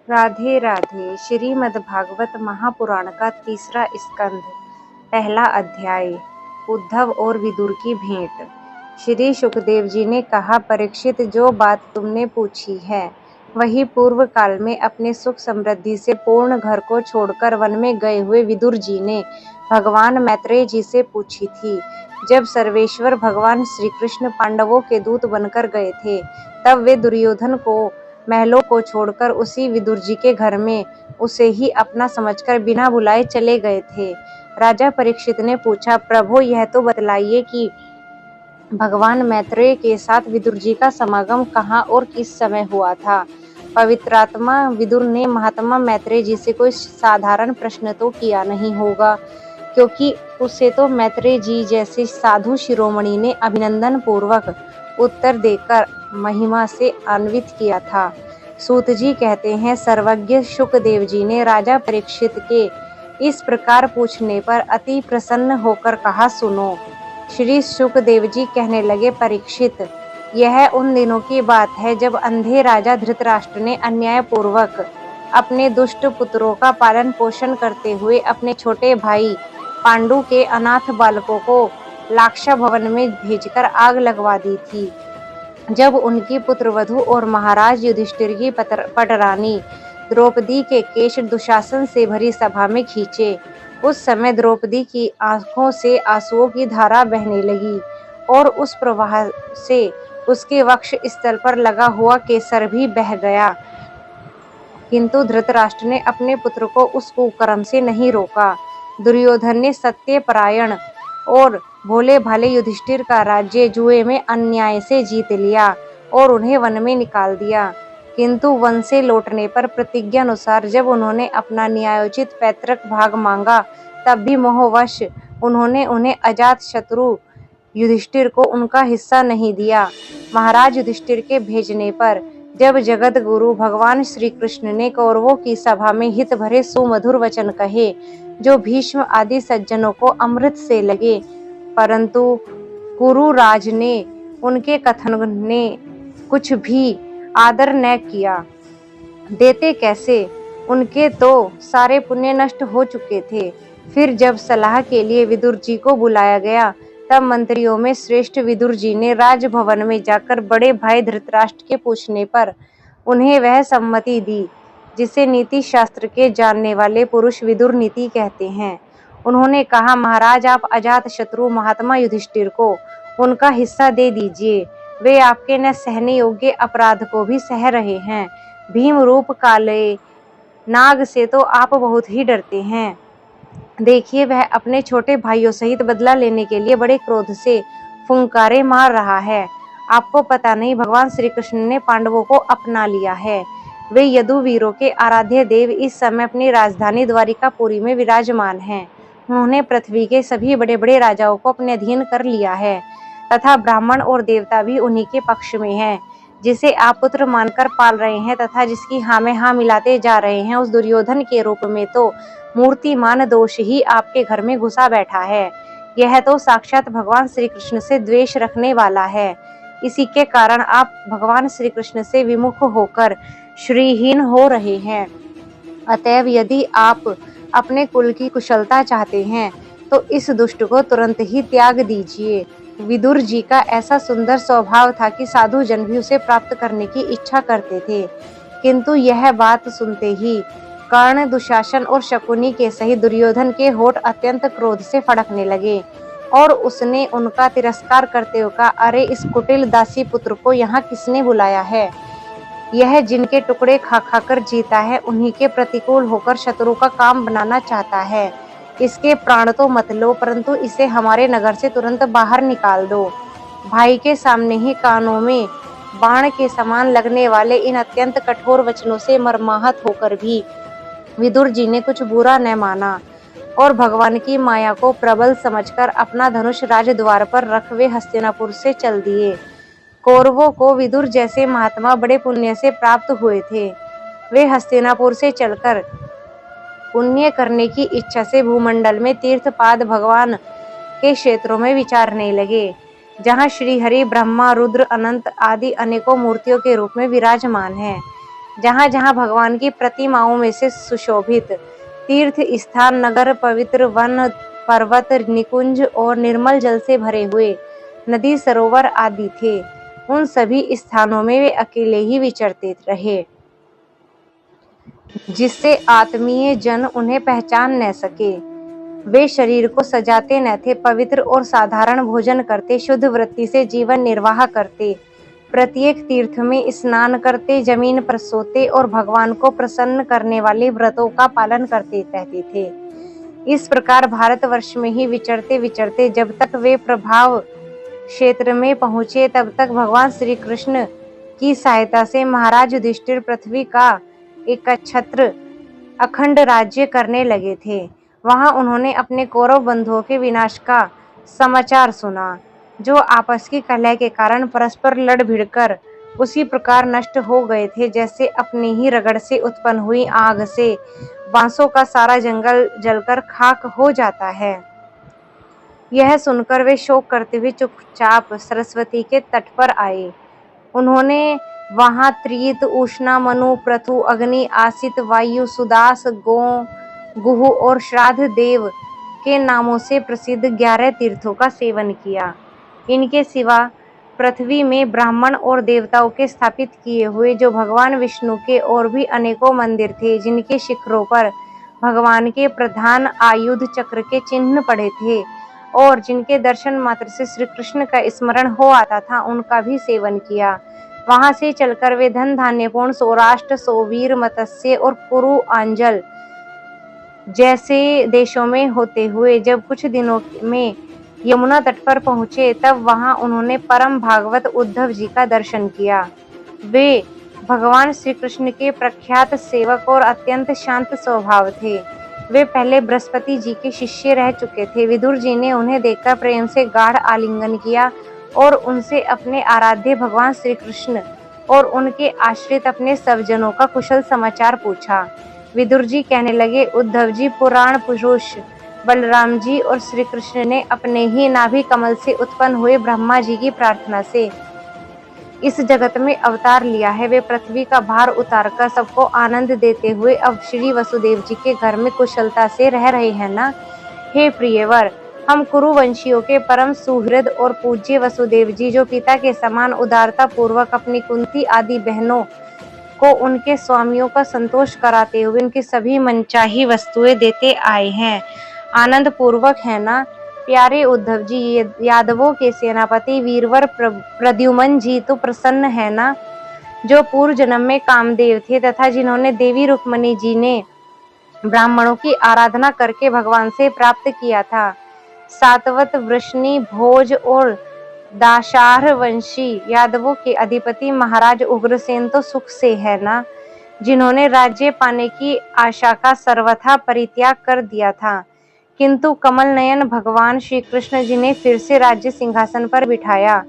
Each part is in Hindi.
राधे राधे। श्रीमद् भागवत महापुराण का तीसरा स्कंध, पहला अध्याय। उद्धव और विदुर की भेंट। श्री सुखदेव जी ने कहा, परीक्षित, जो बात तुमने पूछी है वही पूर्व काल में अपने सुख समृद्धि से पूर्ण घर को छोड़कर वन में गए हुए विदुर जी ने भगवान मैत्रेय जी से पूछी थी। जब सर्वेश्वर भगवान श्री कृष्ण पांडवों के दूत बनकर गए थे, तब वे दुर्योधन को महलों को छोड़कर उसी विदुर जी के घर में उसे ही अपना समझकर बिना बुलाए चले गए थे। राजा परीक्षित ने पूछा, प्रभु, यह तो बतलाइए कि भगवान मैत्रेय के साथ विदुर जी का समागम कहाँ और किस समय हुआ था। पवित्रात्मा विदुर ने महात्मा मैत्रेय जी से कोई साधारण प्रश्न तो किया नहीं होगा, क्योंकि उसे तो मैत्रेय जी जैसे साधु शिरोमणि ने अभिनंदन पूर्वक उत्तर देकर महिमा से अन्वित किया था। सूत जी कहते हैं, सर्वज्ञ शुकदेव जी ने राजा परीक्षित के इस प्रकार पूछने पर अति प्रसन्न होकर कहा, सुनो। श्री शुकदेव जी कहने लगे, परीक्षित, यह उन दिनों की बात है जब अंधे राजा धृतराष्ट्र ने अन्यायपूर्वक अपने दुष्ट पुत्रों का पालन पोषण करते हुए अपने छोटे भाई पांडु के अनाथ बालकों को लाक्षा भवन में भेजकर आग लगवा दी थी। जब उनकी पुत्रवधू और महाराज युधिष्ठिर की पटरानी द्रौपदी के केश दुशासन से भरी सभा में खींचे, उस समय द्रौपदी की आंखों से आंसुओं की धारा बहने लगी और उस प्रवाह से उसके वक्ष स्थल पर लगा हुआ केसर भी बह गया। किंतु धृतराष्ट्र ने अपने पुत्र को उस कुकर्म से नहीं रोका। दुर्योधन ने सत्यपरायण और भोले भाले युधिष्ठिर का राज्य जुए में अन्याय से जीत लिया और उन्हें वन में निकाल दिया। किंतु वन से लौटने पर प्रतिज्ञानुसार जब उन्होंने अपना न्यायोचित पैतृक भाग मांगा, तब भी मोहवश उन्होंने उन्हें अजात शत्रु युधिष्ठिर को उनका हिस्सा नहीं दिया। महाराज युधिष्ठिर के भेजने पर जब जगत गुरु भगवान श्री कृष्ण ने कौरवों की सभा में हित भरे सुमधुर वचन कहे, जो भीष्म आदि सज्जनों को अमृत से लगे, परंतु कुरुराज ने उनके कथन ने कुछ भी आदर न किया। देते कैसे, उनके तो सारे पुण्य नष्ट हो चुके थे। फिर जब सलाह के लिए विदुर जी को बुलाया गया, तब मंत्रियों में श्रेष्ठ विदुर जी ने राजभवन में जाकर बड़े भाई धृतराष्ट्र के पूछने पर उन्हें वह सम्मति दी जिसे नीति शास्त्र के जानने वाले पुरुष विदुर नीति कहते हैं। उन्होंने कहा, महाराज, आप अजात शत्रु महात्मा युधिष्ठिर को उनका हिस्सा दे दीजिए। वे आपके न सहने योग्य अपराध को भी सह रहे हैं। भीम रूप काले नाग से तो आप बहुत ही डरते हैं। देखिए, वह अपने छोटे भाइयों सहित बदला लेने के लिए बड़े क्रोध से फुंकारे मार रहा है। आपको पता नहीं, भगवान श्री कृष्ण ने पांडवों को अपना लिया है। वे यदुवीरों के आराध्य देव इस समय अपनी राजधानी द्वारिकापुरी में विराजमान हैं। उन्होंने पृथ्वी के सभी बड़े बड़े राजाओं को अपने अधीन कर लिया है तथा ब्राह्मण और देवता भी उन्हीं के पक्ष में हैं। जिसे आप पुत्र मानकर पाल रहे हैं तथा जिसकी हाँ में हाँ मिलाते जा रहे हैं, उस दुर्योधन के रूप में तो मूर्तिमान दोष ही आपके घर में घुसा बैठा है। यह तो साक्षात भगवान श्री कृष्ण से द्वेष रखने वाला है। इसी के कारण आप भगवान श्री कृष्ण से विमुख होकर श्रीहीन हो रहे हैं। अतएव यदि आप अपने कुल की कुशलता चाहते हैं, तो इस दुष्ट को तुरंत ही त्याग दीजिए। विदुर जी का ऐसा सुंदर स्वभाव था कि साधु जन भी उसे प्राप्त करने की इच्छा करते थे। किंतु यह बात सुनते ही कर्ण, दुशासन और शकुनी के सहित दुर्योधन के होठ अत्यंत क्रोध से फड़कने लगे और उसने उनका तिरस्कार करते हुए कहा, अरे, इस कुटिल दासी पुत्र को यहाँ किसने बुलाया है? यह जिनके टुकड़े खा खाकर जीता है, उन्हीं के प्रतिकूल होकर शत्रु का काम बनाना चाहता है। इसके प्राण तो मत लो, परंतु इसे हमारे नगर से तुरंत बाहर निकाल दो। भाई के सामने ही कानों में बाण के समान लगने वाले इन अत्यंत कठोर वचनों से मर्माहत होकर भी विदुर जी ने कुछ बुरा न माना और भगवान की माया को प्रबल समझकर अपना धनुष राजद्वार पर रख वे हस्तिनापुर से चल दिए। कौरवों को विदुर जैसे महात्मा बड़े पुण्य से प्राप्त हुए थे। वे हस्तिनापुर से चलकर पुण्य करने की इच्छा से भूमंडल में तीर्थपाद भगवान के क्षेत्रों में विचारने लगे, जहाँ श्री हरि, ब्रह्मा, रुद्र, अनंत आदि अनेकों मूर्तियों के रूप में विराजमान हैं। जहाँ जहाँ भगवान की प्रतिमाओं में से सुशोभित तीर्थ स्थान, नगर, पवित्र वन, पर्वत, निकुंज और निर्मल जल से भरे हुए नदी, सरोवर आदि थे, उन सभी स्थानों में वे अकेले ही विचरते रहे, जिससे आत्मीय जन उन्हें पहचान न सके। वे शरीर को सजाते न थे, पवित्र और साधारण भोजन करते, शुद्ध वृत्ति से जीवन निर्वाह करते, प्रत्येक तीर्थ में स्नान करते, जमीन पर सोते और भगवान को प्रसन्न करने वाले व्रतों का पालन करते रहते थे। इस प्रकार भारतवर्ष में ही विचरते विचरते जब तक वे प्रभाव क्षेत्र में पहुंचे, तब तक भगवान श्री कृष्ण की सहायता से महाराज युधिष्ठिर पृथ्वी का एकछत्र अखंड राज्य करने लगे थे। वहां उन्होंने अपने कौरव बंधुओं के विनाश का समाचार सुना, जो आपस की कलह के कारण परस्पर लड़ भिड़कर उसी प्रकार नष्ट हो गए थे, जैसे अपने ही रगड़ से उत्पन्न हुई आग से बांसों का सारा जंगल जलकर खाक हो जाता है। यह सुनकर वे शोक करते हुए चुपचाप सरस्वती के तट पर आए। उन्होंने वहां त्रित, उष्णा, मनु, पृथु, अग्नि, आसित, वायु, सुदास, गुह और श्राद्ध देव के नामों से प्रसिद्ध 11 तीर्थों का सेवन किया। इनके सिवा पृथ्वी में ब्राह्मण और देवताओं के स्थापित किए हुए जो भगवान विष्णु के और भी अनेकों मंदिर थे, जिनके शिखरों पर भगवान के प्रधान आयुध चक्र के चिन्ह पड़े थे और जिनके दर्शन मात्र से श्री कृष्ण का स्मरण हो आता था, उनका भी सेवन किया। वहां से चलकर वे धन धान्यपूर्ण सौराष्ट्र, सोवीर, मत्स्य और कुरु आंचल जैसे देशों में होते हुए जब कुछ दिनों में यमुना तट पर पहुंचे, तब वहां उन्होंने परम भागवत उद्धव जी का दर्शन किया। वे भगवान श्री कृष्ण के प्रख्यात सेवक और अत्यंत शांत स्वभाव थे। वे पहले बृहस्पति जी के शिष्य रह चुके थे। विदुर जी ने उन्हें देखकर प्रेम से गाढ़ आलिंगन किया और उनसे अपने आराध्य भगवान श्री कृष्ण और उनके आश्रित अपने सब जनों का कुशल समाचार पूछा। विदुर जी कहने लगे, उद्धव जी, पुराण पुरुष बलराम जी और श्री कृष्ण ने अपने ही नाभि कमल से उत्पन्न हुए ब्रह्मा जी की प्रार्थना से इस जगत में अवतार लिया है। वे पृथ्वी का भार उतारकर सबको आनंद देते हुए अब श्री वसुदेव जी के घर में कुशलता से रह रहे हैं ना। हे प्रियवर, हम कुरुवंशियों के परम सुहृद और पूज्य वसुदेव जी, जो पिता के समान उदारता पूर्वक अपनी कुंती आदि बहनों को उनके स्वामियों का संतोष कराते हुए उनकी सभी मनचाही वस्तुएं देते आए हैं, आनंद पूर्वक है ना। प्यारे उद्धव जी, यादवों के सेनापति वीरवर प्रद्युमन जी तो प्रसन्न है ना, जो पूर्व जन्म में कामदेव थे तथा जिन्होंने देवी रुक्मणी जी ने ब्राह्मणों की आराधना करके भगवान से प्राप्त किया था। सातवत, वृष्णि, भोज और दाशार्ह वंशी यादवों के अधिपति महाराज उग्रसेन तो सुख से है ना, जिन्होंने राज्य पाने की आशा का सर्वथा परित्याग कर दिया था, किंतु कमल नयन भगवान श्री कृष्ण जी ने फिर से राज्य सिंहासन पर बिठाया।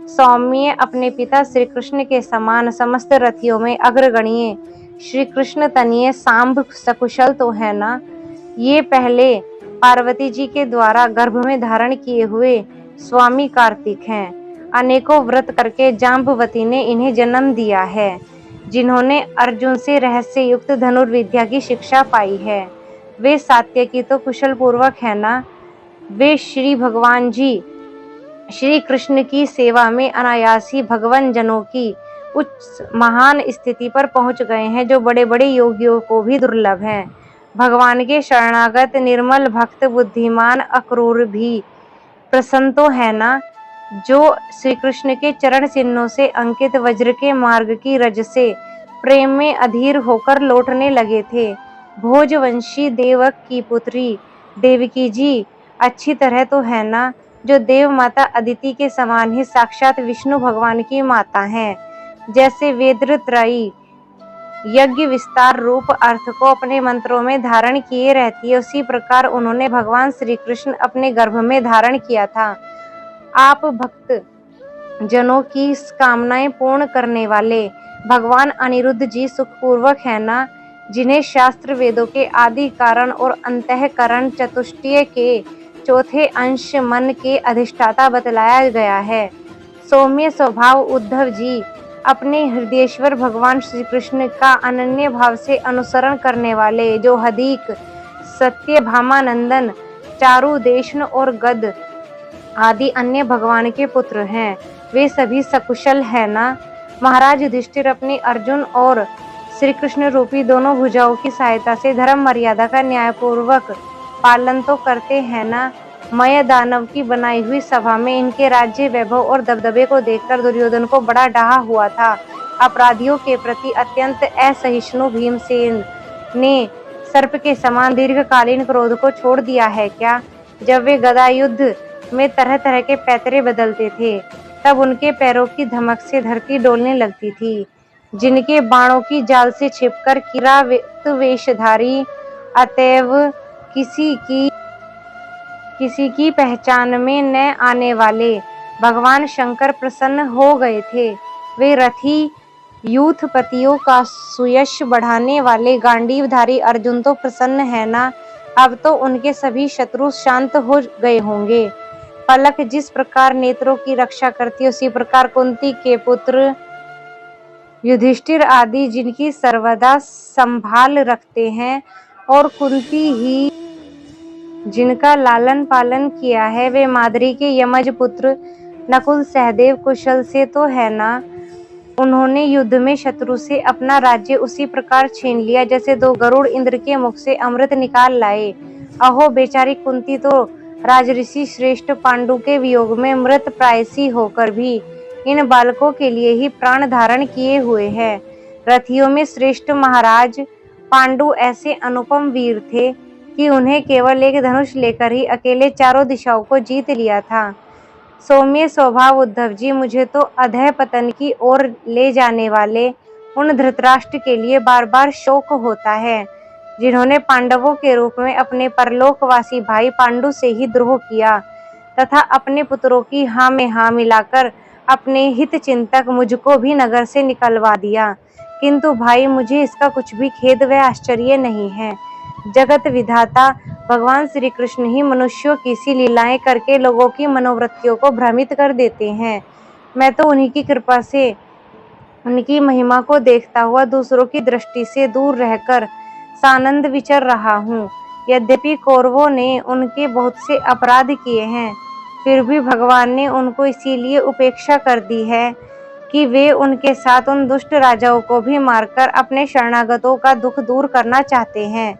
सौम्य अपने पिता श्री कृष्ण के समान समस्त रथियों में अग्रगण्य श्री कृष्ण तनीय सांब सकुशल तो है ना। ये पहले पार्वती जी के द्वारा गर्भ में धारण किए हुए स्वामी कार्तिक हैं। अनेकों व्रत करके जाम्बवती ने इन्हें जन्म दिया है, जिन्होंने अर्जुन से रहस्य युक्त धनुर्विद्या की शिक्षा पाई है। वे सात्यकी तो कुशल पूर्वक है ना। वे श्री भगवान जी श्री कृष्ण की सेवा में अनायास ही भगवान जनों की उच्च महान स्थिति पर पहुंच गए हैं, जो बड़े बड़े योगियों को भी दुर्लभ हैं। भगवान के शरणागत निर्मल भक्त बुद्धिमान अक्रूर भी प्रसन्न तो है ना, जो श्री कृष्ण के चरण चिन्हों से अंकित वज्र के मार्ग की रज से प्रेम में अधीर होकर लौटने लगे थे। भोजवंशी देवक की पुत्री देवकी जी अच्छी तरह तो है ना, जो देव माता अदिति के समान ही साक्षात विष्णु भगवान की माता हैं। जैसे वेदत्रयी यज्ञ विस्तार रूप अर्थ को अपने मंत्रों में धारण किए रहती है, उसी प्रकार उन्होंने भगवान श्री कृष्ण अपने गर्भ में धारण किया था। आप भक्त जनों की कामनाएं पूर्ण करने वाले भगवान अनिरुद्ध जी सुखपूर्वक है ना, जिन्हें शास्त्र वेदों के आदि कारण और अंतःकरण चतुष्टय के चौथे अंश मन के अधिष्ठाता बतलाया गया है। सौम्य स्वभाव उद्धव जी अपने हृदयेश्वर भगवान श्री कृष्ण का अनन्य भाव से अनुसरण करने वाले जो हदीक, सत्यभामानंदन, चारुदेशन और गद आदि अन्य भगवान के पुत्र हैं, वे सभी सकुशल है ना? महाराज युधिष्ठिर अपने अर्जुन और श्री कृष्ण रूपी दोनों भुजाओं की सहायता से धर्म मर्यादा का न्यायपूर्वक पालन तो करते हैं ना? मय दानव की बनाई हुई सभा में इनके राज्य वैभव और दबदबे को देखकर दुर्योधन को बड़ा डाहा हुआ था। अपराधियों के प्रति अत्यंत असहिष्णु भीमसेन ने सर्प के समान दीर्घकालीन क्रोध को छोड़ दिया है क्या? जब वे गदा युद्ध में तरह तरह के पैतरे बदलते थे, तब उनके पैरों की धमक से धरती डोलने लगती थी। जिनके बाणों की जाल से छिपकर किरात वेशधारी, अतएव किसी की पहचान में न आने वाले भगवान शंकर प्रसन्न हो गए थे। वे रथी यूथपतियों का सुयश बढ़ाने वाले गांडीवधारी अर्जुन तो प्रसन्न है ना? अब तो उनके सभी शत्रु शांत हो गए होंगे। पलक जिस प्रकार नेत्रों की रक्षा करती है, उसी प्रकार कुंती के पुत्र युधिष्ठिर आदि जिनकी सर्वदा संभाल रखते हैं, और कुंती ही जिनका लालन पालन किया है, वे माद्री के यमज पुत्र नकुल सहदेव कुशल से तो है ना? उन्होंने युद्ध में शत्रु से अपना राज्य उसी प्रकार छीन लिया जैसे दो गरुड़ इंद्र के मुख से अमृत निकाल लाए। अहो बेचारी कुंती तो राजऋषि श्रेष्ठ पांडु के वियोग में मृत प्रायसी होकर भी इन बालकों के लिए ही प्राण धारण किए हुए है। रथियों में श्रेष्ठ महाराज पांडु ऐसे अनुपम वीर थे कि उन्हें केवल एक धनुष लेकर ही अकेले चारों दिशाओं को जीत लिया था। सौम्य स्वभाव उद्धव जी, मुझे तो अधः पतन की ओर ले जाने वाले उन धृतराष्ट्र के लिए बार बार शोक होता है, जिन्होंने पांडवों के रूप में अपने परलोकवासी भाई पांडु से ही द्रोह किया तथा अपने पुत्रों की हाँ में हाँ मिलाकर अपने हित चिंतक मुझको भी नगर से निकलवा दिया। किंतु भाई, मुझे इसका कुछ भी खेद व आश्चर्य नहीं है। जगत विधाता भगवान श्री कृष्ण ही मनुष्यों की सी लीलाएं करके लोगों की मनोवृत्तियों को भ्रमित कर देते हैं। मैं तो उन्हीं की कृपा से उनकी महिमा को देखता हुआ दूसरों की दृष्टि से दूर रहकर सानंद विचर रहा हूँ। यद्यपि कौरवों ने उनके बहुत से अपराध किए हैं, फिर भी भगवान ने उनको इसीलिए उपेक्षा कर दी है कि वे उनके साथ उन दुष्ट राजाओं को भी मारकर अपने शरणागतों का दुख दूर करना चाहते हैं,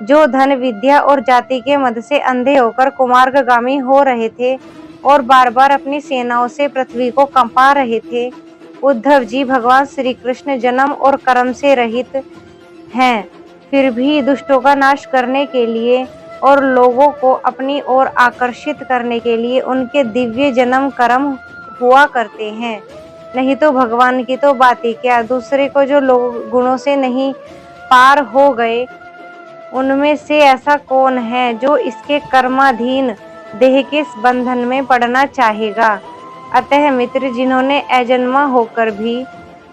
जो धन, विद्या और जाति के मद से अंधे होकर कुमार्गगामी हो रहे थे और बार बार अपनी सेनाओं से पृथ्वी को कंपा रहे थे। उद्धव जी, भगवान श्री कृष्ण जन्म और कर्म से रहित हैं, फिर भी दुष्टों का नाश करने के लिए और लोगों को अपनी ओर आकर्षित करने के लिए उनके दिव्य जन्म कर्म हुआ करते हैं। नहीं तो भगवान की तो बात ही क्या, दूसरे को जो लोग गुणों से नहीं पार हो गए, उनमें से ऐसा कौन है जो इसके कर्माधीन देह के बंधन में पड़ना चाहेगा। अतः मित्र, जिन्होंने अजन्मा होकर भी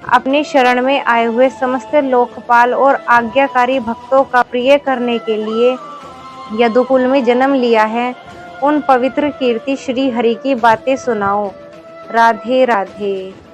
अपने शरण में आए हुए समस्त लोकपाल और आज्ञाकारी भक्तों का प्रिय करने के लिए यदुकुल में जन्म लिया है, उन पवित्र कीर्ति श्री हरि की बातें सुनाओ। राधे राधे।